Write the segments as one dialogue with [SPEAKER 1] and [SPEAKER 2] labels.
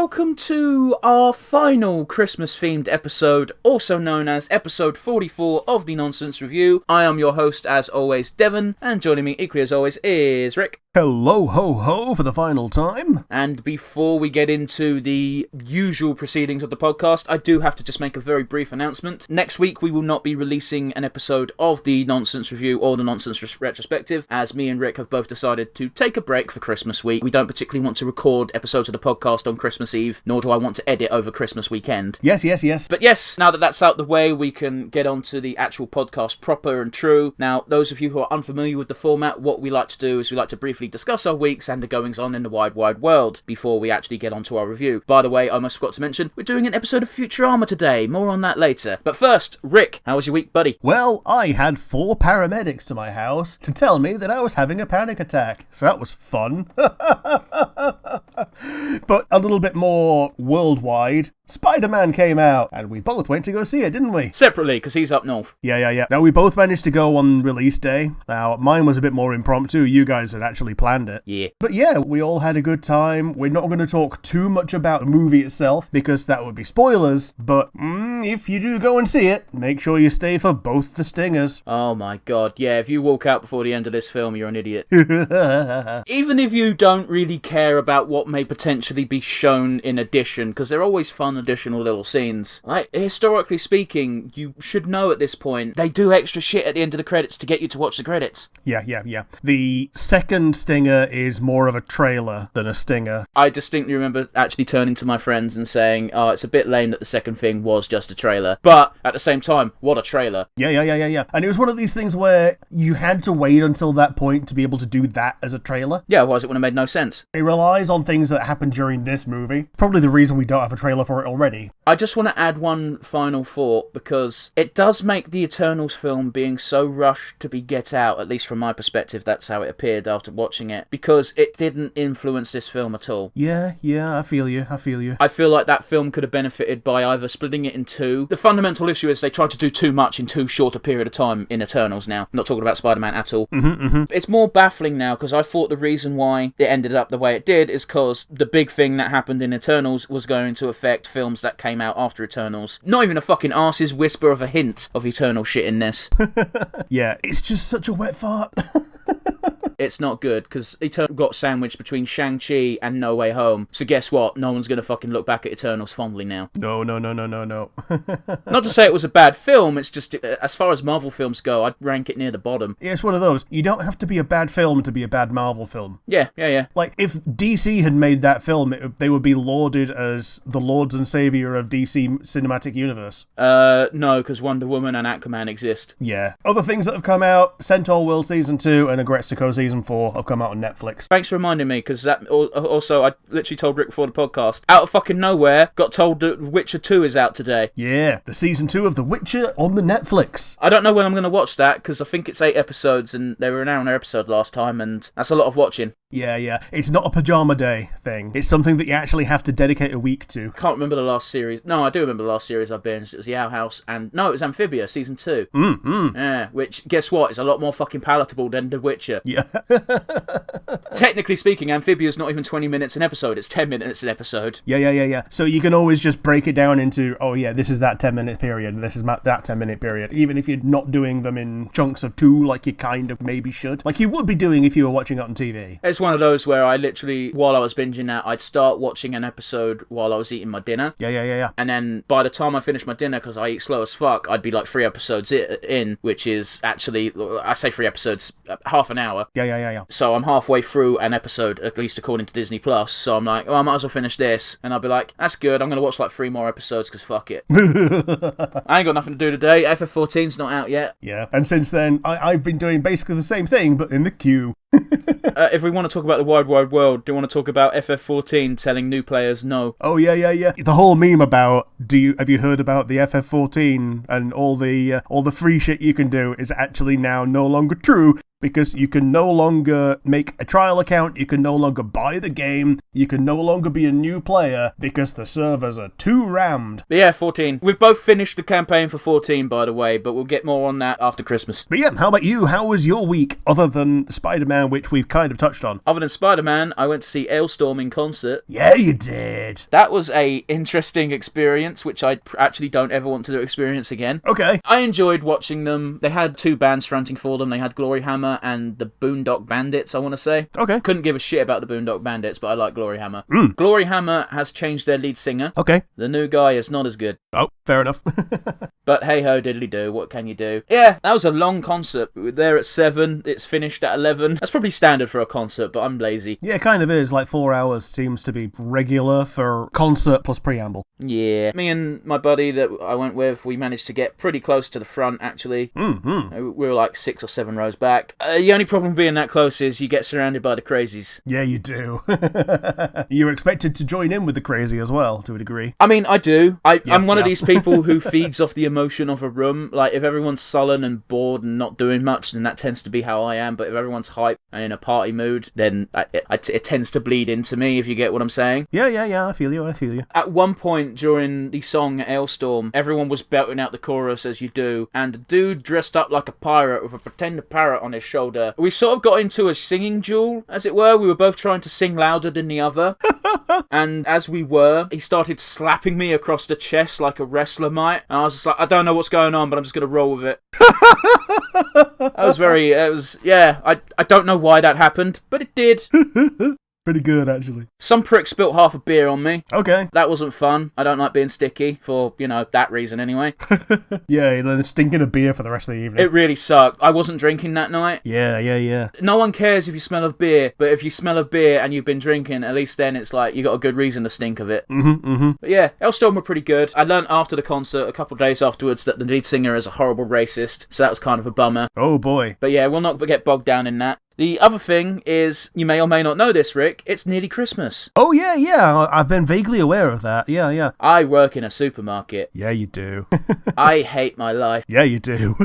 [SPEAKER 1] welcome to our final Christmas-themed episode, also known as episode 44 of the Nonsense Review. I am your host, as always, Devon, and joining me equally as always is Rick.
[SPEAKER 2] Hello, ho-ho, for the final time.
[SPEAKER 1] And before we get into the usual proceedings of the podcast, I do have to just make a very brief announcement. Next week, we will not be releasing an episode of the Nonsense Review or the Nonsense Retrospective, as me and Rick have both decided to take a break for Christmas week. We don't particularly want to record episodes of the podcast on Christmas Eve, nor do I want to edit over Christmas weekend.
[SPEAKER 2] Yes.
[SPEAKER 1] But yes, now that that's out the way, we can get on to the actual podcast proper and true. Now, those of you who are unfamiliar with the format, what we like to do is we like to briefly discuss our weeks and the goings-on in the wide world before we actually get onto our review. By the way, I almost forgot to mention, we're doing an episode of Futurama today. More on that later. But first, Rick, how was your week, buddy?
[SPEAKER 2] Well, I had 4 paramedics to my house to tell me that I was having a panic attack. So that was fun. But a little bit more worldwide, Spider-Man came out, and we both went to go see it, didn't we?
[SPEAKER 1] Separately, because he's up north.
[SPEAKER 2] Yeah. Now, we both managed to go on release day. Now, mine was a bit more impromptu. You guys had actually planned it.
[SPEAKER 1] Yeah.
[SPEAKER 2] But yeah, we all had a good time. We're not going to talk too much about the movie itself, because that would be spoilers. But if you do go and see it, make sure you stay for both the stingers.
[SPEAKER 1] Oh my god, yeah, if you walk out before the end of this film, you're an idiot. Even if you don't really care about what may potentially be shown in addition, because they're always fun additional little scenes. Like, historically speaking, you should know at this point, they do extra shit at the end of the credits to get you to watch the credits.
[SPEAKER 2] Yeah. The second stinger is more of a trailer than a stinger.
[SPEAKER 1] I distinctly remember actually turning to my friends and saying, oh, it's a bit lame that the second thing was just a trailer. But, at the same time, what a trailer.
[SPEAKER 2] Yeah. And it was one of these things where you had to wait until that point to be able to do that as a trailer.
[SPEAKER 1] Yeah, otherwise it would have made no sense.
[SPEAKER 2] It relies on things that happened during this movie. Probably the reason we don't have a trailer for it already.
[SPEAKER 1] I just want to add one final thought, because it does make the Eternals film being so rushed to be get out, at least from my perspective, that's how it appeared after watching it, because it didn't influence this film at all.
[SPEAKER 2] Yeah, I feel you.
[SPEAKER 1] I feel like that film could have benefited by either splitting it in two. The fundamental issue is they tried to do too much in too short a period of time in Eternals now. I'm not talking about Spider-Man at all. It's more baffling now, because I thought the reason why it ended up the way it did is because the big thing that happened in Eternals was going to affect films that came out after Eternals. Not even a fucking arse's whisper of a hint of Eternal shit in this.
[SPEAKER 2] Yeah, it's just such a wet fart.
[SPEAKER 1] It's not good, because Eternal got sandwiched between Shang-Chi and No Way Home. So guess what? No one's going to fucking look back at Eternals fondly now.
[SPEAKER 2] No.
[SPEAKER 1] Not to say it was a bad film, it's just, as far as Marvel films go, I'd rank it near the bottom.
[SPEAKER 2] Yeah, it's one of those. You don't have to be a bad film to be a bad Marvel film.
[SPEAKER 1] Yeah.
[SPEAKER 2] Like, if DC had made that film, they would be lauded as the lords and savior of DC Cinematic Universe.
[SPEAKER 1] No, because Wonder Woman and Aquaman exist.
[SPEAKER 2] Yeah. Other things that have come out, Centaur World Season 2 and Agretsuko Season 4 have come out on Netflix.
[SPEAKER 1] Thanks for reminding me, because that also, I literally told Rick before the podcast, out of fucking nowhere, got told that Witcher 2 is out today.
[SPEAKER 2] Yeah, the Season 2 of The Witcher on the Netflix.
[SPEAKER 1] I don't know when I'm going to watch that, because I think it's 8 episodes, and they were an hour episode last time, and that's a lot of watching.
[SPEAKER 2] Yeah. It's not a pajama day thing. It's something that you actually have to dedicate a week to.
[SPEAKER 1] Can't remember the last series. No, I do remember the last series I binged. It was The Owl House, and no, it was Amphibia, Season 2. Yeah, which, guess what, is a lot more fucking palatable than The Witcher.
[SPEAKER 2] Yeah.
[SPEAKER 1] Technically speaking, Amphibia's not even 20 minutes an episode, it's 10 minutes an episode.
[SPEAKER 2] Yeah. So you can always just break it down into, oh yeah, this is that 10-minute period, and this is that 10-minute period, even if you're not doing them in chunks of 2 like you kind of maybe should. Like you would be doing if you were watching it on TV.
[SPEAKER 1] It's one of those where I literally, while I was binging that, I'd start watching an episode while I was eating my dinner.
[SPEAKER 2] Yeah.
[SPEAKER 1] And then by the time I finished my dinner, because I eat slow as fuck, I'd be like 3 episodes in, which is actually, I say 3 episodes, half an hour.
[SPEAKER 2] Yeah.
[SPEAKER 1] So I'm halfway through an episode, at least according to Disney Plus. So I'm like, I might as well finish this. And I'll be like, that's good. I'm going to watch like 3 more episodes because fuck it. I ain't got nothing to do today. FF14's not out yet.
[SPEAKER 2] Yeah. And since then, I've been doing basically the same thing, but in the queue.
[SPEAKER 1] If we want to talk about the wide world, do you want to talk about FF14 telling new players no?
[SPEAKER 2] Oh, yeah. The whole meme about, have you heard about the FF14 and all the free shit you can do is actually now no longer true because you can no longer make a trial account, you can no longer buy the game, you can no longer be a new player because the servers are too rammed.
[SPEAKER 1] But yeah, 14. We've both finished the campaign for 14, by the way, but we'll get more on that after Christmas.
[SPEAKER 2] But yeah, how about you? How was your week, other than Spider-Man, which we've kind of touched on?
[SPEAKER 1] Other than Spider-Man, I went to see Ailstorm in concert.
[SPEAKER 2] Yeah, you did.
[SPEAKER 1] That was a interesting experience, which I actually don't ever want to experience again.
[SPEAKER 2] Okay.
[SPEAKER 1] I enjoyed watching them. They had two bands fronting for them. They had Glory Hammer and the Boondock Bandits, I want to say.
[SPEAKER 2] Okay.
[SPEAKER 1] Couldn't give a shit about the Boondock Bandits, but I like Glory Hammer. Glory Hammer has changed their lead singer.
[SPEAKER 2] Okay.
[SPEAKER 1] The new guy is not as good.
[SPEAKER 2] Oh, fair enough.
[SPEAKER 1] But hey ho, diddly do, what can you do? Yeah, that was a long concert. We were there at 7, it's finished at 11. That's probably standard for a concert, but I'm lazy.
[SPEAKER 2] Yeah, it kind of is. Like 4 hours seems to be regular for concert plus preamble.
[SPEAKER 1] Yeah. Me and my buddy that I went with, we managed to get pretty close to the front, actually. We were like 6 or 7 rows back. The only problem being that close is you get surrounded by the crazies.
[SPEAKER 2] Yeah, you do. You're expected to join in with the crazy as well, to a degree.
[SPEAKER 1] I mean, I do. I'm one of these people who feeds off the emotion of a room. Like, if everyone's sullen and bored and not doing much, then that tends to be how I am. But if everyone's hype and in a party mood, then it tends to bleed into me, if you get what I'm saying.
[SPEAKER 2] Yeah, I feel you.
[SPEAKER 1] At one point during the song Ailstorm, everyone was belting out the chorus as you do, and a dude dressed up like a pirate with a pretend parrot on his shoulder. We sort of got into a singing duel, as it were. We were both trying to sing louder than the other. And as we were, he started slapping me across the chest like a wrestler might. And I was just like, I don't know what's going on, but I'm just going to roll with it. I don't know why that happened, but it did.
[SPEAKER 2] Pretty good, actually.
[SPEAKER 1] Some prick spilt half a beer on me.
[SPEAKER 2] Okay.
[SPEAKER 1] That wasn't fun. I don't like being sticky for, that reason anyway.
[SPEAKER 2] Yeah, and then stinking of beer for the rest of the evening.
[SPEAKER 1] It really sucked. I wasn't drinking that night.
[SPEAKER 2] Yeah.
[SPEAKER 1] No one cares if you smell of beer, but if you smell of beer and you've been drinking, at least then it's like you got a good reason to stink of it. But yeah, Ailstorm were pretty good. I learned after the concert, a couple of days afterwards, that the lead singer is a horrible racist, so that was kind of a bummer.
[SPEAKER 2] Oh boy.
[SPEAKER 1] But yeah, we'll not get bogged down in that. The other thing is, you may or may not know this, Rick, it's nearly Christmas.
[SPEAKER 2] Oh, yeah, I've been vaguely aware of that. Yeah.
[SPEAKER 1] I work in a supermarket.
[SPEAKER 2] Yeah, you do.
[SPEAKER 1] I hate my life.
[SPEAKER 2] Yeah, you do.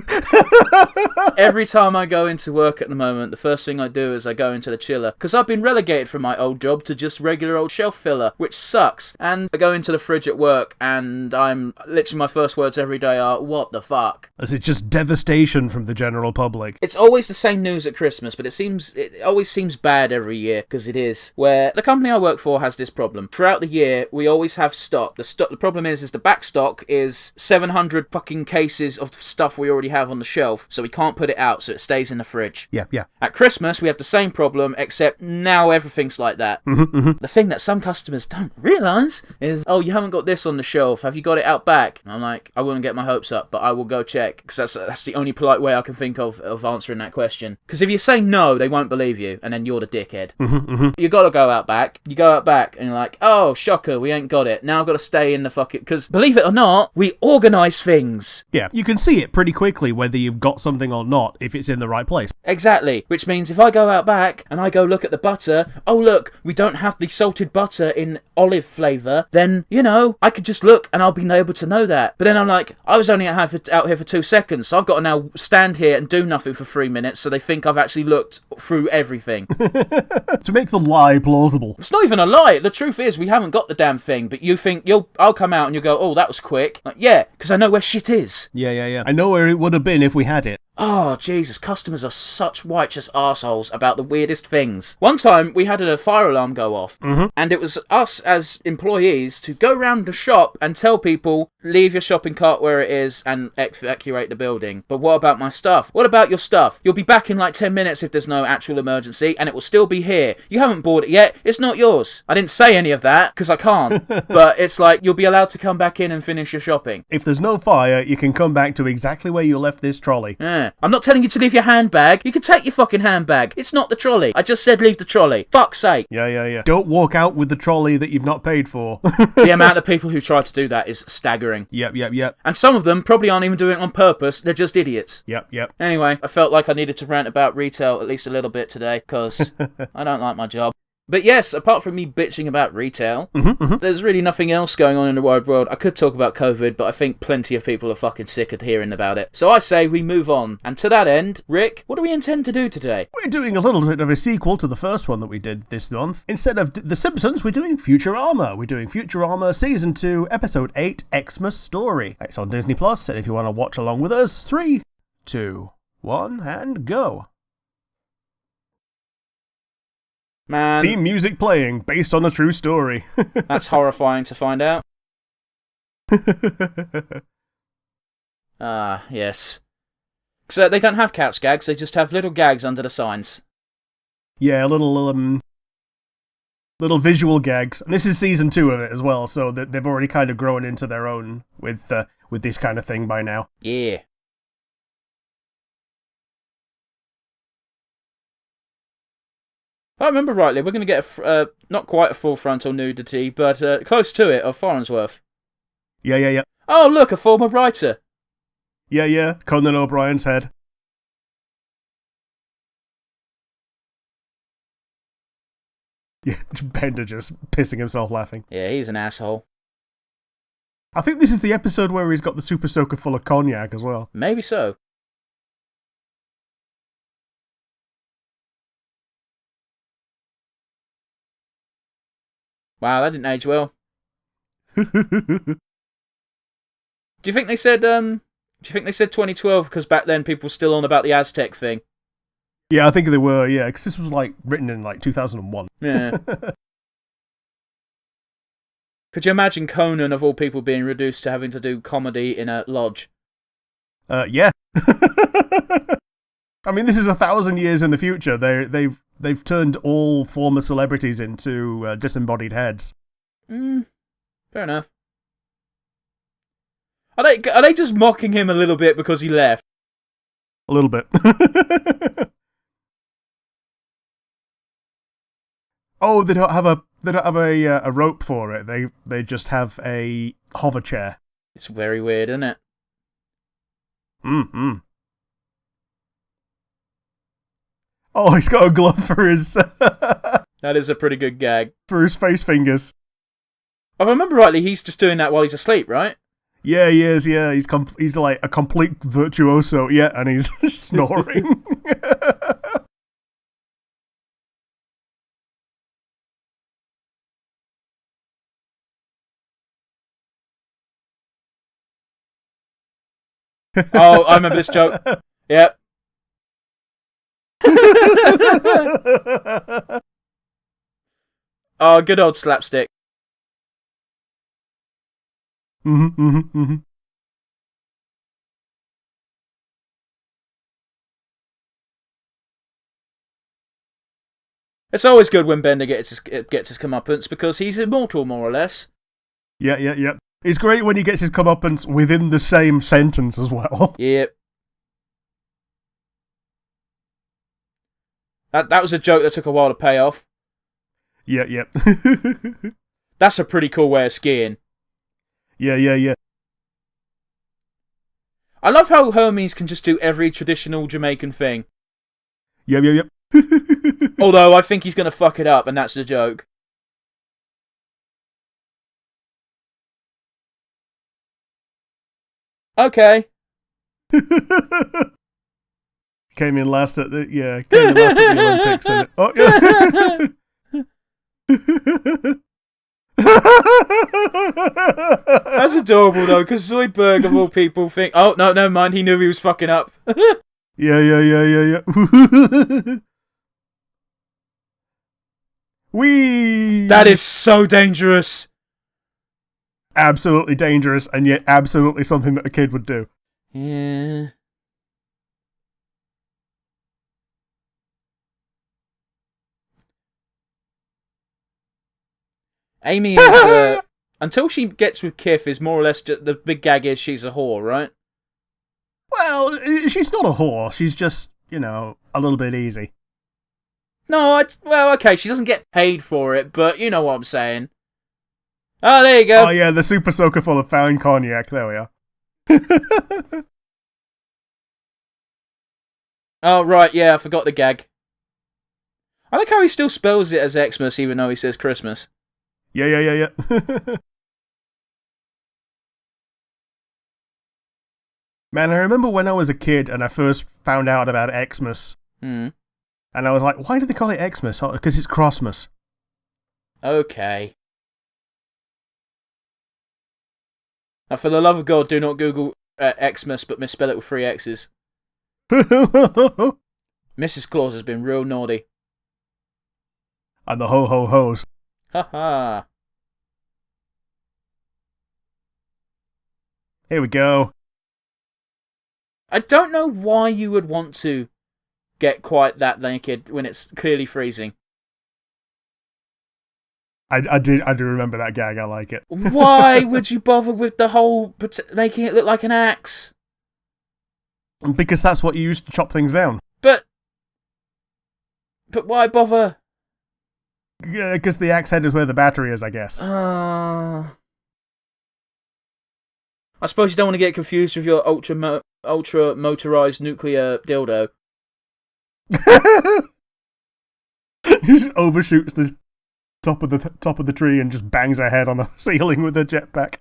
[SPEAKER 1] Every time I go into work at the moment, the first thing I do is I go into the chiller, because I've been relegated from my old job to just regular old shelf filler, which sucks. And I go into the fridge at work, and I'm literally, my first words every day are, what the fuck?
[SPEAKER 2] As it's just devastation from the general public.
[SPEAKER 1] It's always the same news at Christmas, but it always seems bad every year, because it is. Where the company I work for has this problem. Throughout the year, we always have stock. The problem is the back stock is 700 fucking cases of stuff we already have on the shelf, so we can't put it out, so it stays in the fridge.
[SPEAKER 2] Yeah.
[SPEAKER 1] At Christmas, we have the same problem, except now everything's like that. The thing that some customers don't realise is, oh, you haven't got this on the shelf, have you got it out back? And I'm like, I wouldn't get my hopes up, but I will go check, because that's the only polite way I can think of answering that question. Because if you say no, they won't believe you, and then you're the dickhead. You gotta go out back. You go out back, and you're like, oh, shocker, we ain't got it. Now I've got to stay in the fucking... Because, believe it or not, we organise things.
[SPEAKER 2] Yeah, you can see it pretty quickly whether you've got something or not, if it's in the right place.
[SPEAKER 1] Exactly, which means if I go out back, and I go look at the butter, oh look, we don't have the salted butter in olive flavour, then, I could just look, and I'll be able to know that. But then I'm like, I was only out here for 2 seconds, so I've got to now stand here and do nothing for 3 minutes, so they think I've actually looked through everything.
[SPEAKER 2] To make the lie plausible.
[SPEAKER 1] It's not even a lie. The truth is, we haven't got the damn thing, but you think I'll come out and you'll go, oh, that was quick. Like, yeah, because I know where shit is.
[SPEAKER 2] Yeah. I know where it would have been if we had it.
[SPEAKER 1] Oh, Jesus, customers are such righteous arseholes about the weirdest things. One time, we had a fire alarm go off, and it was us as employees to go around the shop and tell people, leave your shopping cart where it is and evacuate the building. But what about my stuff? What about your stuff? You'll be back in like 10 minutes if there's no actual emergency, and it will still be here. You haven't bought it yet. It's not yours. I didn't say any of that, because I can't. But it's like, you'll be allowed to come back in and finish your shopping.
[SPEAKER 2] If there's no fire, you can come back to exactly where you left this trolley.
[SPEAKER 1] Yeah. I'm not telling you to leave your handbag. You can take your fucking handbag. It's not the trolley. I just said leave the trolley. Fuck's sake.
[SPEAKER 2] Yeah. Don't walk out with the trolley that you've not paid for.
[SPEAKER 1] The amount of people who try to do that is staggering.
[SPEAKER 2] Yep.
[SPEAKER 1] And some of them probably aren't even doing it on purpose. They're just idiots.
[SPEAKER 2] Yep.
[SPEAKER 1] Anyway, I felt like I needed to rant about retail at least a little bit today, because I don't like my job. But yes, apart from me bitching about retail, there's really nothing else going on in the wide world. I could talk about COVID, but I think plenty of people are fucking sick of hearing about it. So I say we move on. And to that end, Rick, what do we intend to do today?
[SPEAKER 2] We're doing a little bit of a sequel to the first one that we did this month. Instead of The Simpsons, we're doing Futurama. We're doing Futurama Season 2, Episode 8, Xmas Story. It's on Disney+, and if you want to watch along with us, 3, 2, 1, and go.
[SPEAKER 1] Man.
[SPEAKER 2] Theme music playing, based on a true story.
[SPEAKER 1] That's horrifying to find out. Ah, yes. So they don't have couch gags, they just have little gags under the signs.
[SPEAKER 2] Yeah, little visual gags. And this is season 2 of it as well, so they've already kind of grown into their own with this kind of thing by now.
[SPEAKER 1] Yeah. If I remember rightly, we're going to get not quite a full frontal nudity, but close to it, of Farnsworth.
[SPEAKER 2] Yeah.
[SPEAKER 1] Oh, look, a former writer.
[SPEAKER 2] Yeah, Conan O'Brien's head. Yeah, Bender just pissing himself laughing.
[SPEAKER 1] Yeah, he's an asshole.
[SPEAKER 2] I think this is the episode where he's got the super soaker full of cognac as well.
[SPEAKER 1] Maybe so. Wow, that didn't age well. Do you think they said 2012 because back then people were still on about the Aztec thing?
[SPEAKER 2] Yeah, I think they were, yeah, because this was written in 2001.
[SPEAKER 1] Yeah. Could you imagine Conan, of all people, being reduced to having to do comedy in a lodge?
[SPEAKER 2] Yeah. I mean, this is 1,000 years in the future. They've turned all former celebrities into disembodied heads.
[SPEAKER 1] Fair enough. Are they just mocking him a little bit because he left?
[SPEAKER 2] A little bit. Oh, they don't have a rope for it. They just have a hover chair.
[SPEAKER 1] It's very weird, isn't it?
[SPEAKER 2] Oh, he's got a glove for his.
[SPEAKER 1] That is a pretty good gag.
[SPEAKER 2] For his face fingers.
[SPEAKER 1] If I remember rightly, he's just doing that while he's asleep, right?
[SPEAKER 2] Yeah, he is. Yeah, he's like a complete virtuoso. Yeah, and he's snoring.
[SPEAKER 1] Oh, I remember this joke. Yep. Oh, good old slapstick. It's always good when Bender gets his comeuppance because he's immortal, more or less.
[SPEAKER 2] Yeah. It's great when he gets his comeuppance within the same sentence as well.
[SPEAKER 1] Yep. That was a joke that took a while to pay off.
[SPEAKER 2] Yeah.
[SPEAKER 1] That's a pretty cool way of skiing.
[SPEAKER 2] Yeah.
[SPEAKER 1] I love how Hermes can just do every traditional Jamaican thing.
[SPEAKER 2] Yep.
[SPEAKER 1] Although I think he's going to fuck it up, and that's the joke. Okay.
[SPEAKER 2] Came in last at the Olympics. And oh yeah.
[SPEAKER 1] That's adorable though, because Zoidberg of all people think, oh no, never mind, he knew he was fucking up.
[SPEAKER 2] Yeah. Whee!
[SPEAKER 1] That is so dangerous.
[SPEAKER 2] Absolutely dangerous, and yet absolutely something that a kid would do.
[SPEAKER 1] Yeah. Amy is, until she gets with Kif, is more or less the big gag is she's a whore, right?
[SPEAKER 2] Well, she's not a whore. She's just, a little bit easy.
[SPEAKER 1] No, well, okay, she doesn't get paid for it, but you know what I'm saying. Oh, there you go.
[SPEAKER 2] Oh, yeah, the super soaker full of found cognac. There we are.
[SPEAKER 1] Oh, right, yeah, I forgot the gag. I like how he still spells it as Xmas even though he says Christmas.
[SPEAKER 2] Yeah. Man, I remember when I was a kid and I first found out about Xmas.
[SPEAKER 1] Hmm.
[SPEAKER 2] And I was like, why do they call it Xmas? Oh, because it's Crossmas.
[SPEAKER 1] Okay. Now, for the love of God, do not Google Xmas, but misspell it with 3 X's. Mrs. Claus has been real naughty.
[SPEAKER 2] And the ho-ho-hos.
[SPEAKER 1] Ha ha.
[SPEAKER 2] Here we go.
[SPEAKER 1] I don't know why you would want to get quite that naked when it's clearly freezing.
[SPEAKER 2] I do remember that gag. I like it.
[SPEAKER 1] Why would you bother with the whole making it look like an axe?
[SPEAKER 2] Because that's what you use to chop things down.
[SPEAKER 1] But why bother?
[SPEAKER 2] Because the axe head is where the battery is, I guess.
[SPEAKER 1] I suppose you don't want to get confused with your ultra motorized nuclear dildo.
[SPEAKER 2] He just overshoots the top of the tree and just bangs her head on the ceiling with a jetpack.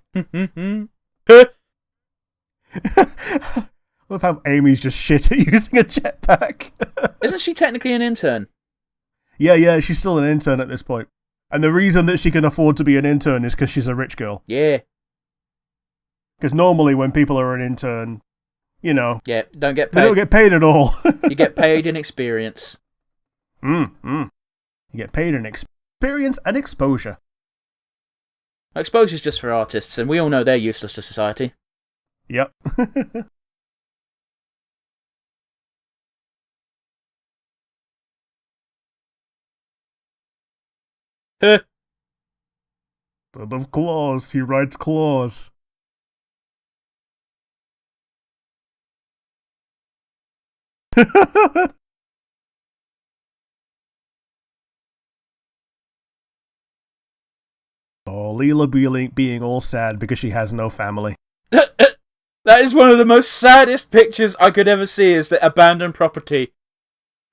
[SPEAKER 2] I love how Amy's just shit at using a jetpack.
[SPEAKER 1] Isn't she technically an intern?
[SPEAKER 2] Yeah, she's still an intern at this point. And the reason that she can afford to be an intern is because she's a rich girl.
[SPEAKER 1] Yeah.
[SPEAKER 2] Because normally when people are an intern, you know...
[SPEAKER 1] Yeah, don't get paid.
[SPEAKER 2] They don't get paid at all.
[SPEAKER 1] You get paid in experience.
[SPEAKER 2] You get paid in experience and exposure.
[SPEAKER 1] Exposure's just for artists, and we all know they're useless to society.
[SPEAKER 2] Yep.
[SPEAKER 1] Huh.
[SPEAKER 2] Son of Claus, he writes claws. Oh, Leela being all sad because she has no family.
[SPEAKER 1] That is one of the most saddest pictures I could ever see, is the abandoned property.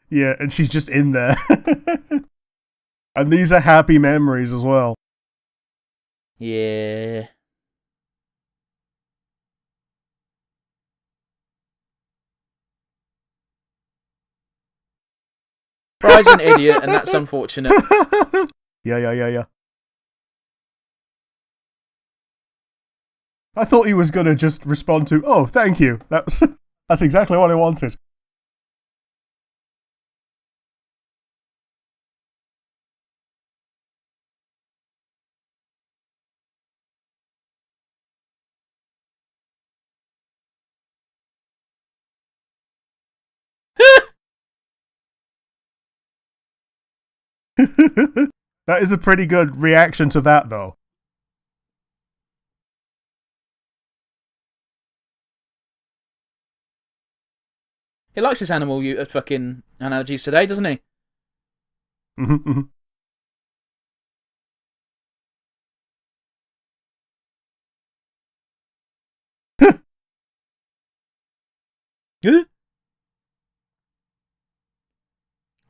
[SPEAKER 2] Yeah, and she's just in there. And these are happy memories as well.
[SPEAKER 1] Yeah. Fry's an idiot, and that's unfortunate.
[SPEAKER 2] Yeah. I thought he was gonna just respond to, "Oh, thank you. That's exactly what I wanted." That is a pretty good reaction to that, though.
[SPEAKER 1] He likes his animal fucking analogies today, doesn't he?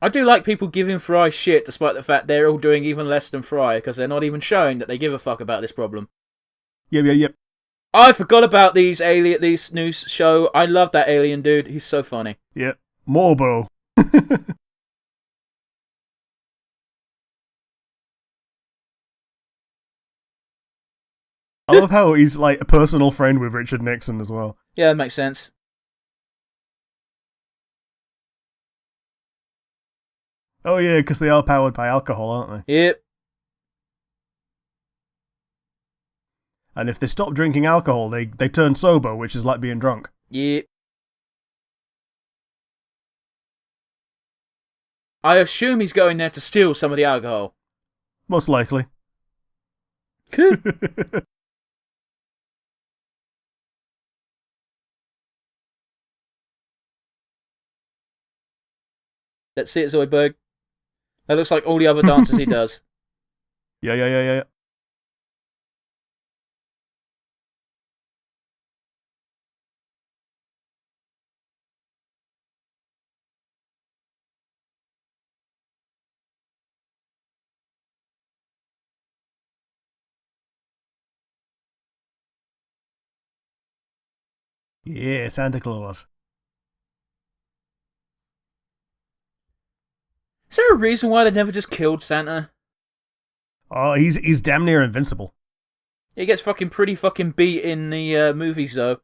[SPEAKER 1] I do like people giving Fry shit despite the fact they're all doing even less than Fry, because they're not even showing that they give a fuck about this problem.
[SPEAKER 2] Yep.
[SPEAKER 1] I forgot about these news show. I love that alien dude. He's so funny.
[SPEAKER 2] Yep. Morbo. I love how he's like a personal friend with Richard Nixon as well.
[SPEAKER 1] Yeah, that makes sense.
[SPEAKER 2] Oh yeah, because they are powered by alcohol, aren't they?
[SPEAKER 1] Yep.
[SPEAKER 2] And if they stop drinking alcohol, they turn sober, which is like being drunk.
[SPEAKER 1] Yep. I assume he's going there to steal some of the alcohol.
[SPEAKER 2] Most likely.
[SPEAKER 1] Let's see it, Zoidberg. That looks like all the other dances he does.
[SPEAKER 2] Yeah. Yeah, Santa Claus.
[SPEAKER 1] Is there a reason why they never just killed Santa?
[SPEAKER 2] Oh, he's damn near invincible.
[SPEAKER 1] He gets pretty fucking beat in the movies, though.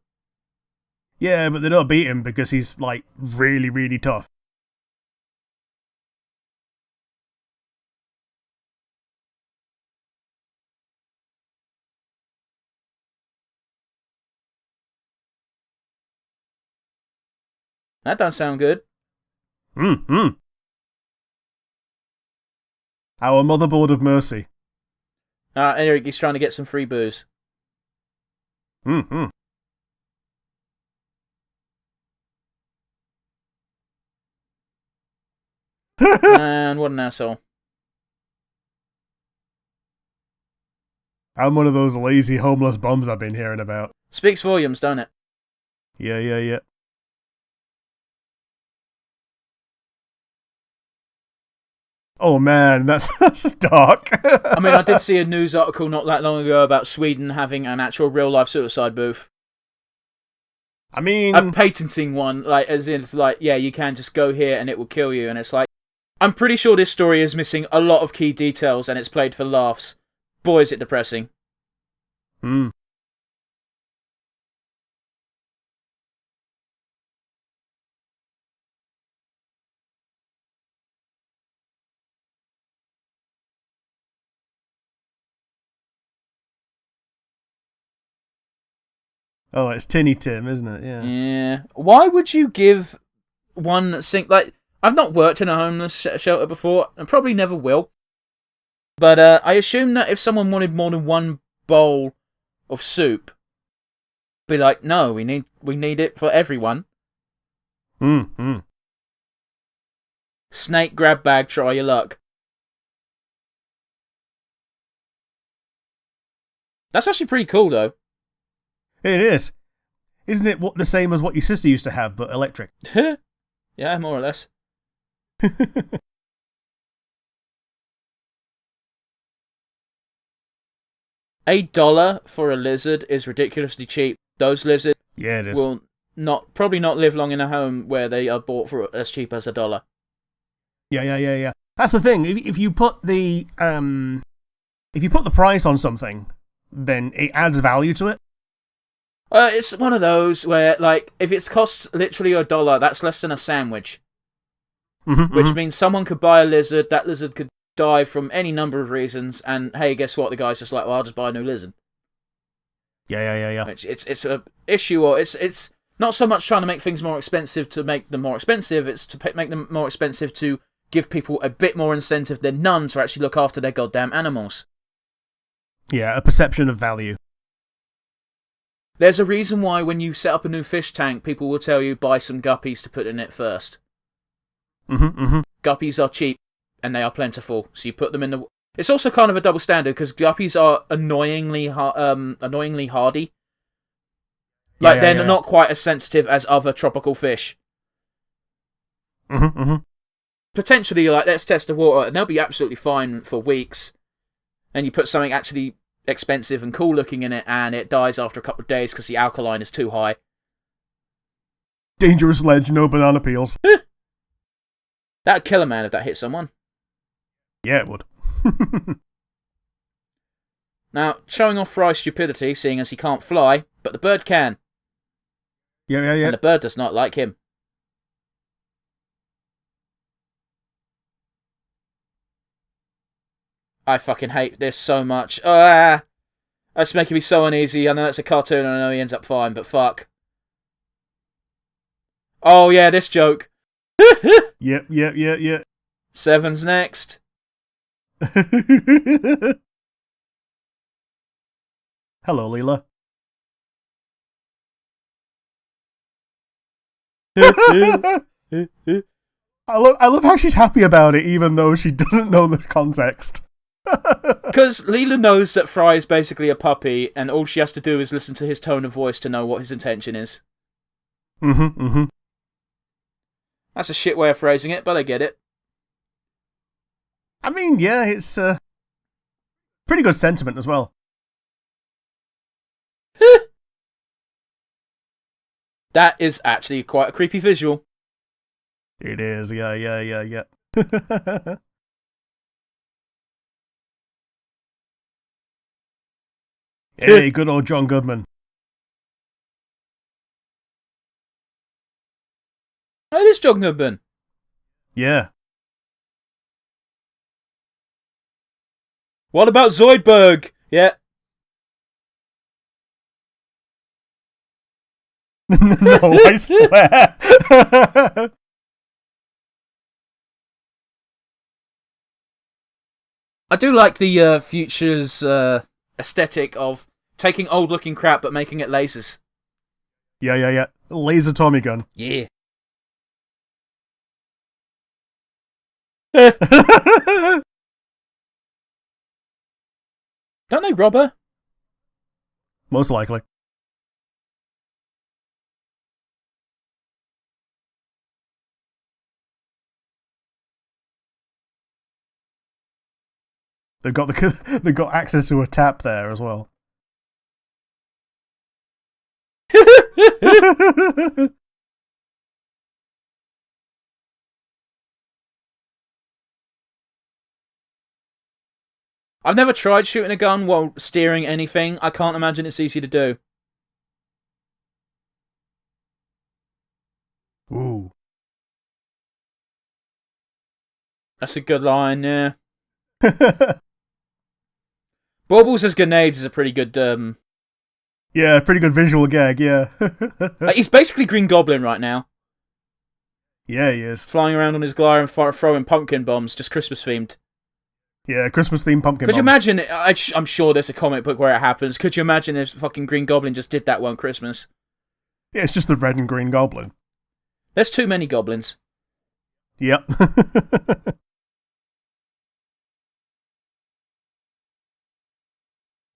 [SPEAKER 2] Yeah, but they don't beat him because he's, like, really, really tough.
[SPEAKER 1] That don't sound good.
[SPEAKER 2] Mm-hmm. Our motherboard of mercy.
[SPEAKER 1] Eric, he's trying to get some free booze.
[SPEAKER 2] Mm-hmm.
[SPEAKER 1] Man, what an asshole.
[SPEAKER 2] I'm one of those lazy homeless bums I've been hearing about.
[SPEAKER 1] Speaks volumes, don't it?
[SPEAKER 2] Yeah. Oh man, that's dark.
[SPEAKER 1] I mean, I did see a news article not that long ago about Sweden having an actual real-life suicide booth.
[SPEAKER 2] I mean...
[SPEAKER 1] A patenting one, like, as in, like, yeah, you can just go here and it will kill you, and it's like... I'm pretty sure this story is missing a lot of key details, and it's played for laughs. Boy, is it depressing.
[SPEAKER 2] Hmm. Oh, it's Tinny Tim, isn't it? Yeah.
[SPEAKER 1] Yeah. Why would you give one sink... Like, I've not worked in a homeless shelter before, and probably never will. But I assume that if someone wanted more than one bowl of soup, be like, no, we need it for everyone.
[SPEAKER 2] Mm-hmm.
[SPEAKER 1] Snake grab bag, try your luck. That's actually pretty cool, though.
[SPEAKER 2] It is. Isn't it the same as what your sister used to have, but electric?
[SPEAKER 1] Yeah, more or less. $1 for a lizard is ridiculously cheap. Those lizards
[SPEAKER 2] Yeah, it is.
[SPEAKER 1] will probably not live long in a home where they are bought for as cheap as $1.
[SPEAKER 2] Yeah. That's the thing. If you put the price on something, then it adds value to it.
[SPEAKER 1] It's one of those where, like, if it costs literally $1, that's less than a sandwich. Which means someone could buy a lizard, that lizard could die from any number of reasons, and hey, guess what? The guy's just like, well, I'll just buy a new lizard.
[SPEAKER 2] Yeah.
[SPEAKER 1] It's a issue, or it's not so much trying to make things more expensive to make them more expensive, it's to make them more expensive to give people a bit more incentive than none to actually look after their goddamn animals.
[SPEAKER 2] Yeah, a perception of value.
[SPEAKER 1] There's a reason why when you set up a new fish tank, people will tell you buy some guppies to put in it first. Guppies are cheap, and they are plentiful, so you put them in the... It's also kind of a double standard, because guppies are annoyingly hardy. Like, they're not quite as sensitive as other tropical fish. Potentially, like, let's test the water, and they'll be absolutely fine for weeks. And you put something actually expensive and cool looking in it, and it dies after a couple of days because the alkaline is too high.
[SPEAKER 2] Dangerous ledge, no banana peels.
[SPEAKER 1] That'd kill a man if that hit someone.
[SPEAKER 2] Yeah, it would.
[SPEAKER 1] Now, showing off Fry's stupidity, seeing as he can't fly, but the bird can.
[SPEAKER 2] Yeah.
[SPEAKER 1] And the bird does not like him. I fucking hate this so much. That's making me so uneasy. I know it's a cartoon and I know he ends up fine, but fuck. Oh yeah, this joke.
[SPEAKER 2] Yep.
[SPEAKER 1] 7's next.
[SPEAKER 2] Hello, Leela. I love how she's happy about it, even though she doesn't know the context.
[SPEAKER 1] Because Leela knows that Fry is basically a puppy, and all she has to do is listen to his tone of voice to know what his intention is. That's a shit way of phrasing it, but I get it.
[SPEAKER 2] I mean, yeah, it's pretty good sentiment as well.
[SPEAKER 1] That is actually quite a creepy visual.
[SPEAKER 2] It is, yeah. Hey, good old John Goodman.
[SPEAKER 1] Oh, it is John Goodman.
[SPEAKER 2] Yeah.
[SPEAKER 1] What about Zoidberg? Yeah.
[SPEAKER 2] No, I swear.
[SPEAKER 1] I do like the Future's aesthetic of taking old-looking crap but making it lasers.
[SPEAKER 2] Yeah. Laser Tommy gun.
[SPEAKER 1] Yeah. Don't they rob her?
[SPEAKER 2] Most likely. They've got access to a tap there as well.
[SPEAKER 1] I've never tried shooting a gun while steering anything. I can't imagine it's easy to do.
[SPEAKER 2] Ooh.
[SPEAKER 1] That's a good line, yeah. Baubles as grenades is a pretty good...
[SPEAKER 2] Yeah, pretty good visual gag, yeah.
[SPEAKER 1] He's basically Green Goblin right now.
[SPEAKER 2] Yeah, he is.
[SPEAKER 1] Flying around on his glider and throwing pumpkin bombs, just Christmas themed.
[SPEAKER 2] Yeah, Christmas themed pumpkin
[SPEAKER 1] Could you
[SPEAKER 2] bombs.
[SPEAKER 1] imagine, I'm sure there's a comic book where it happens, could you imagine if fucking Green Goblin just did that one Christmas?
[SPEAKER 2] Yeah, it's just the red and green goblin.
[SPEAKER 1] There's too many goblins.
[SPEAKER 2] Yep.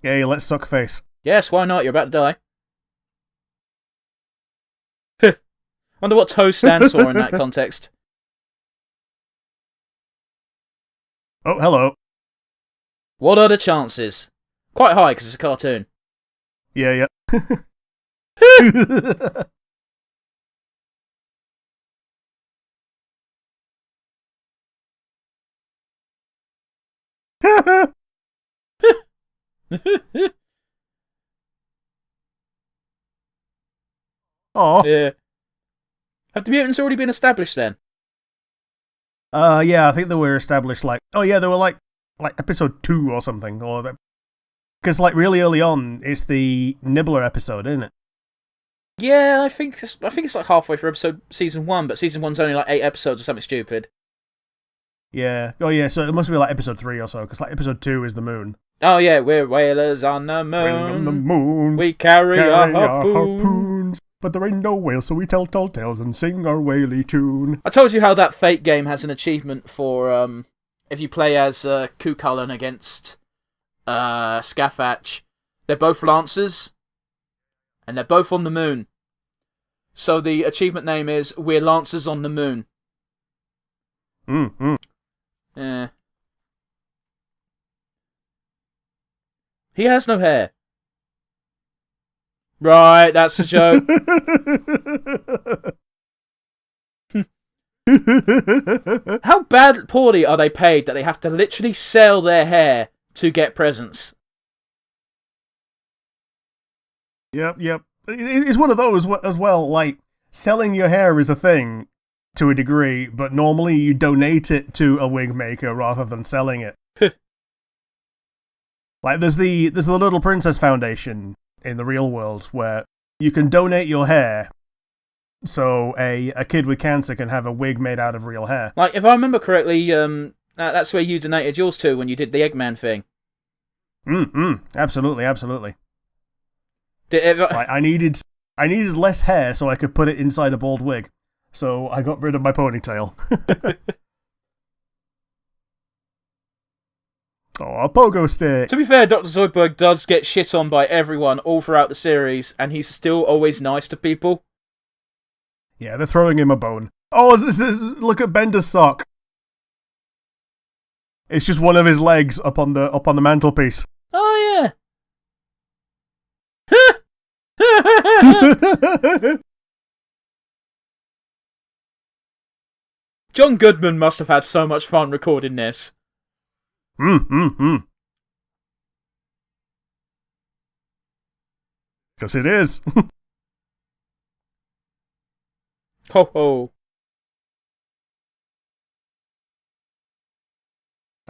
[SPEAKER 2] Yeah, let's suck face.
[SPEAKER 1] Yes, why not? You're about to die. Wonder what TOE stands for in that context.
[SPEAKER 2] Oh, hello.
[SPEAKER 1] What are the chances? Quite high, because it's a cartoon.
[SPEAKER 2] Yeah. Oh.
[SPEAKER 1] Yeah. Have the mutants already been established then?
[SPEAKER 2] Yeah, I think they were established they were like episode 2 or something, or because like really early on, it's the Nibbler episode, isn't it?
[SPEAKER 1] Yeah, I think it's like halfway through season 1, but season 1's only like 8 episodes or something stupid.
[SPEAKER 2] Yeah. Oh yeah, so it must be like episode 3 or so, because like episode 2 is the moon.
[SPEAKER 1] Oh yeah, we're whalers on the moon.
[SPEAKER 2] We're on the moon.
[SPEAKER 1] We carry our harpoons.
[SPEAKER 2] But there ain't no whales, so we tell tall tales and sing our whaley tune.
[SPEAKER 1] I told you how that Fate game has an achievement for if you play as Cuchulainn against Scathatch. They're both Lancers, and they're both on the moon. So the achievement name is We're Lancers on the Moon. Yeah. He has no hair. Right, that's a joke. How poorly are they paid that they have to literally sell their hair to get presents?
[SPEAKER 2] Yep. It's one of those as well, like, selling your hair is a thing to a degree, but normally you donate it to a wig maker rather than selling it. Like, there's the Little Princess Foundation in the real world where you can donate your hair so a kid with cancer can have a wig made out of real hair.
[SPEAKER 1] Like, if I remember correctly, that's where you donated yours to when you did the Eggman thing.
[SPEAKER 2] Absolutely. I needed less hair so I could put it inside a bald wig. So I got rid of my ponytail. Oh, a pogo stick.
[SPEAKER 1] To be fair, Dr. Zoidberg does get shit on by everyone all throughout the series, and he's still always nice to people.
[SPEAKER 2] Yeah, they're throwing him a bone. Oh, look at Bender's sock. It's just one of his legs up on the mantelpiece.
[SPEAKER 1] Oh yeah. John Goodman must have had so much fun recording this.
[SPEAKER 2] Because it is.
[SPEAKER 1] Ho ho.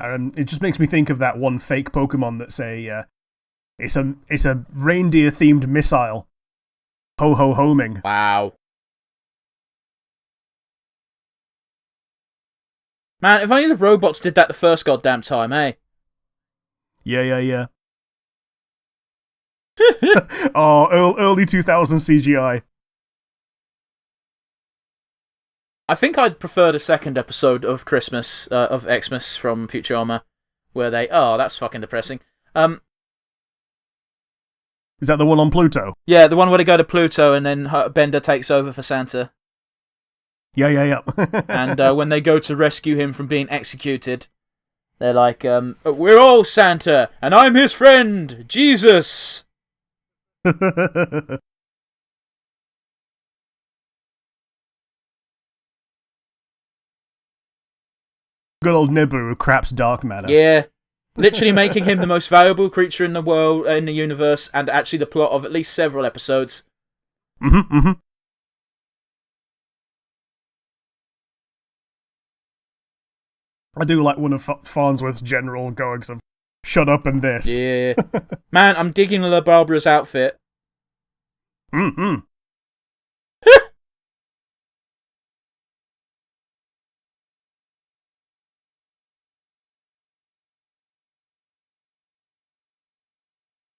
[SPEAKER 2] It just makes me think of that one fake Pokemon that's it's a reindeer themed missile. Ho ho homing.
[SPEAKER 1] Wow. Man, if only the robots did that the first goddamn time, eh?
[SPEAKER 2] Yeah. Oh, early 2000 CGI.
[SPEAKER 1] I think I'd prefer the second episode of Christmas, of Xmas from Futurama, where they... Oh, that's fucking depressing.
[SPEAKER 2] Is that the one on Pluto?
[SPEAKER 1] Yeah, the one where they go to Pluto and then Bender takes over for Santa.
[SPEAKER 2] Yeah.
[SPEAKER 1] And when they go to rescue him from being executed, they're like, we're all Santa, and I'm his friend, Jesus!
[SPEAKER 2] Good old Nibiru craps dark matter.
[SPEAKER 1] Yeah. Literally making him the most valuable creature in the world, in the universe, and actually the plot of at least several episodes.
[SPEAKER 2] I do like one of Farnsworth's general goings of, shut up and this.
[SPEAKER 1] Yeah. Man, I'm digging La Barbara's outfit.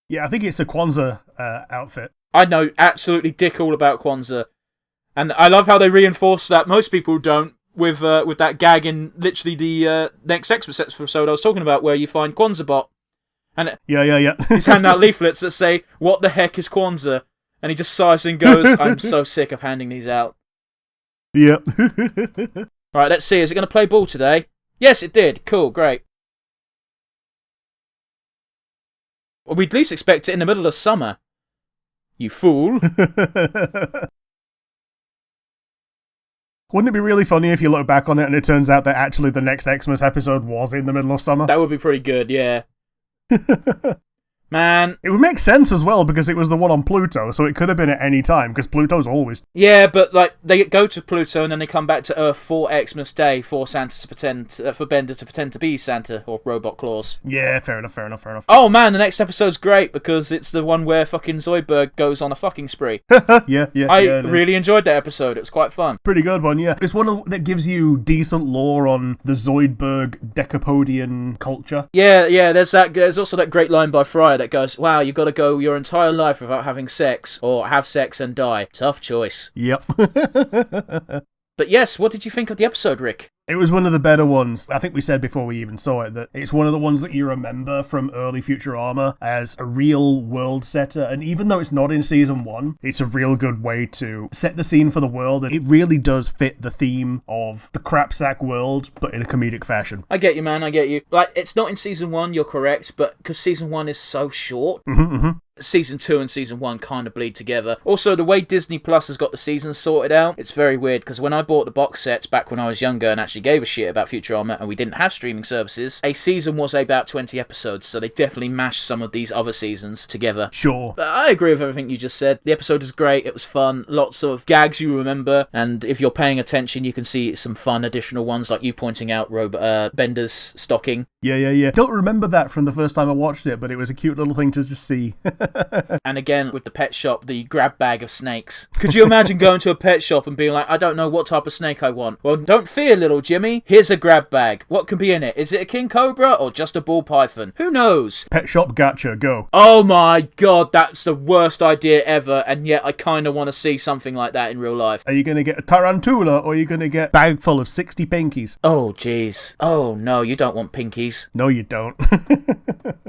[SPEAKER 2] Yeah, I think it's a Kwanzaa outfit.
[SPEAKER 1] I know absolutely dick all about Kwanzaa. And I love how they reinforce that. Most people don't, with that gag in literally the next Xmas episode I was talking about, where you find Kwanzaa bot. And
[SPEAKER 2] Yeah.
[SPEAKER 1] he's handing out leaflets that say, "What the heck is Kwanzaa?" And he just sighs and goes, "I'm so sick of handing these out."
[SPEAKER 2] Yep.
[SPEAKER 1] Right, let's see. Is it going to play ball today? Yes, it did. Cool, great. Well, we'd at least expect it in the middle of summer. You fool.
[SPEAKER 2] Wouldn't it be really funny if you look back on it and it turns out that actually the next Xmas episode was in the middle of summer?
[SPEAKER 1] That would be pretty good, yeah. Man.
[SPEAKER 2] It would make sense as well because it was the one on Pluto, so it could have been at any time because Pluto's always...
[SPEAKER 1] Yeah, but like they go to Pluto and then they come back to Earth for Xmas Day for Santa to pretend, for Bender to pretend to be Santa or Robot Claus.
[SPEAKER 2] Yeah, fair enough.
[SPEAKER 1] Oh man, the next episode's great because it's the one where fucking Zoidberg goes on a fucking spree.
[SPEAKER 2] Yeah.
[SPEAKER 1] I really enjoyed that episode. It was quite fun.
[SPEAKER 2] Pretty good one, yeah. It's one that gives you decent lore on the Zoidberg Decapodian culture.
[SPEAKER 1] Yeah. There's also that great line by Fryer that goes, "Wow, you've got to go your entire life without having sex, or have sex and die. Tough choice."
[SPEAKER 2] Yep.
[SPEAKER 1] But yes, what did you think of the episode, Rick?
[SPEAKER 2] It was one of the better ones. I think we said before we even saw it that it's one of the ones that you remember from early Futurama as a real world setter. And even though it's not in season 1, it's a real good way to set the scene for the world. And it really does fit the theme of the crapsack world, but in a comedic fashion.
[SPEAKER 1] I get you, man. I get you. Like, it's not in season 1, you're correct, but because season 1 is so short, season 2 and season 1 kind of bleed together. Also, the way Disney Plus has got the seasons sorted out, it's very weird, because when I bought the box sets back when I was younger and actually gave a shit about Futurama and we didn't have streaming services, a season was about 20 episodes, so they definitely mashed some of these other seasons together.
[SPEAKER 2] Sure.
[SPEAKER 1] But I agree with everything you just said. The episode is great, it was fun, lots of gags you remember, and if you're paying attention you can see some fun additional ones, like you pointing out Bender's stocking.
[SPEAKER 2] Yeah. Don't remember that from the first time I watched it, but it was a cute little thing to just see.
[SPEAKER 1] And again, with the pet shop, the grab bag of snakes. Could you imagine going to a pet shop and being like, I don't know what type of snake I want? Well, don't fear, little Jimmy. Here's a grab bag. What can be in it? Is it a king cobra or just a ball python? Who knows?
[SPEAKER 2] Pet shop gotcha, go.
[SPEAKER 1] Oh my god, that's the worst idea ever, and yet I kind of want to see something like that in real life.
[SPEAKER 2] Are you going to get a tarantula or are you going to get a bag full of 60 pinkies?
[SPEAKER 1] Oh, jeez. Oh, no, you don't want pinkies.
[SPEAKER 2] No, you don't.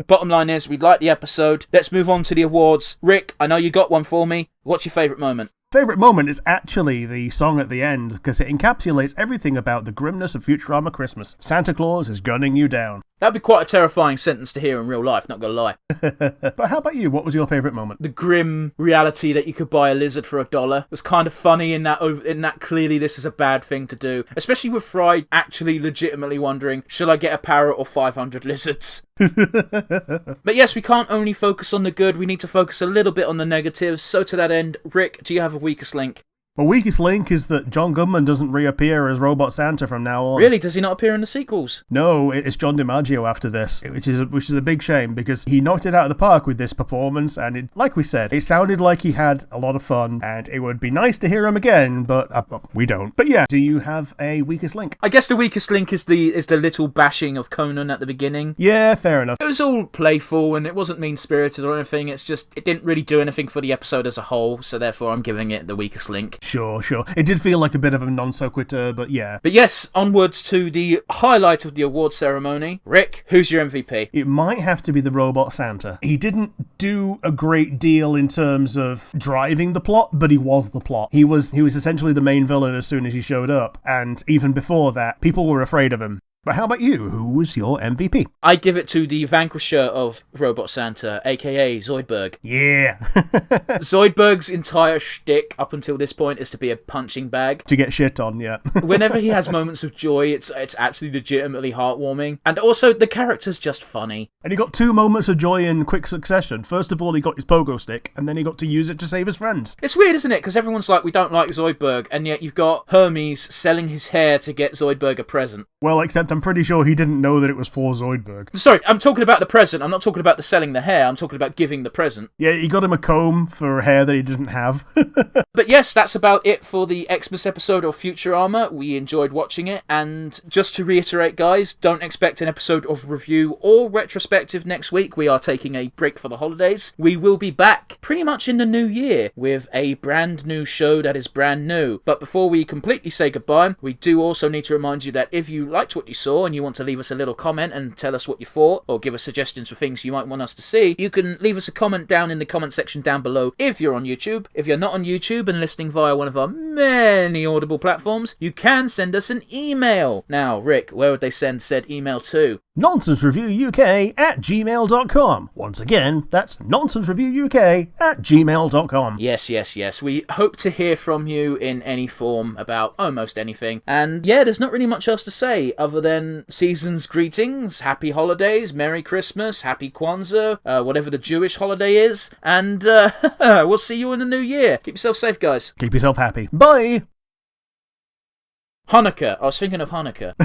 [SPEAKER 1] Bottom line is, we liked the episode. Let's move on to the awards. Rick, I know you got one for me. What's your favourite moment?
[SPEAKER 2] Favourite moment is actually the song at the end, because it encapsulates everything about the grimness of Futurama Christmas. Santa Claus is gunning you down.
[SPEAKER 1] That'd be quite a terrifying sentence to hear in real life, not gonna lie.
[SPEAKER 2] But how about you? What was your favourite moment?
[SPEAKER 1] The grim reality that you could buy a lizard for $1 was kind of funny in that clearly this is a bad thing to do. Especially with Fry actually legitimately wondering, should I get a parrot or 500 lizards? But yes, we can't only focus on the good, we need to focus a little bit on the negatives. So to that end, Rick, do you have a weakest link?
[SPEAKER 2] My weakest link is that John Goodman doesn't reappear as Robot Santa from now on.
[SPEAKER 1] Really? Does he not appear in the sequels?
[SPEAKER 2] No, it's John DiMaggio after this, which is a big shame because he knocked it out of the park with this performance, and like we said, it sounded like he had a lot of fun, and it would be nice to hear him again, but we don't. But yeah, do you have a weakest link?
[SPEAKER 1] I guess the weakest link is the little bashing of Conan at the beginning.
[SPEAKER 2] Yeah, fair enough.
[SPEAKER 1] It was all playful and it wasn't mean-spirited or anything. It's just, it didn't really do anything for the episode as a whole, so therefore I'm giving it the weakest link.
[SPEAKER 2] Sure. It did feel like a bit of a non sequitur, but yeah.
[SPEAKER 1] But yes, onwards to the highlight of the award ceremony. Rick, who's your MVP?
[SPEAKER 2] It might have to be the Robot Santa. He didn't do a great deal in terms of driving the plot, but he was the plot. He was essentially the main villain as soon as he showed up, and even before that, people were afraid of him. But how about you? Who was your MVP?
[SPEAKER 1] I give it to the vanquisher of Robot Santa, aka Zoidberg.
[SPEAKER 2] Yeah.
[SPEAKER 1] Zoidberg's entire shtick up until this point is to be a punching bag.
[SPEAKER 2] To get shit on, yeah.
[SPEAKER 1] Whenever he has moments of joy, it's actually legitimately heartwarming. And also, the character's just funny.
[SPEAKER 2] And he got 2 moments of joy in quick succession. First of all, he got his pogo stick, and then he got to use it to save his friends.
[SPEAKER 1] It's weird, isn't it? Because everyone's like, we don't like Zoidberg, and yet you've got Hermes selling his hair to get Zoidberg a present.
[SPEAKER 2] Well, except I'm pretty sure he didn't know that it was for Zoidberg.
[SPEAKER 1] Sorry, I'm talking about the present. I'm not talking about the selling the hair. I'm talking about giving the present.
[SPEAKER 2] Yeah, he got him a comb for hair that he didn't have.
[SPEAKER 1] But yes, that's about it for the Xmas episode of Futurama. We enjoyed watching it. And just to reiterate, guys, don't expect an episode of review or retrospective next week. We are taking a break for the holidays. We will be back pretty much in the new year with a brand new show that is brand new. But before we completely say goodbye, we do also need to remind you that if you liked what you saw and you want to leave us a little comment and tell us what you thought, or give us suggestions for things you might want us to see, you can leave us a comment down in the comment section down below if you're on YouTube. If you're not on YouTube and listening via one of our many Audible platforms, you can send us an email. Now, Rick, where would they send said email to?
[SPEAKER 2] nonsensereviewuk@gmail.com. Once again, that's nonsensereviewuk@gmail.com.
[SPEAKER 1] Yes. We hope to hear from you in any form about almost anything. And yeah, there's not really much else to say other than season's greetings, happy holidays, Merry Christmas, happy Kwanzaa, whatever the Jewish holiday is. And we'll see you in the new year. Keep yourself safe, guys.
[SPEAKER 2] Keep yourself happy. Bye!
[SPEAKER 1] Hanukkah. I was thinking of Hanukkah.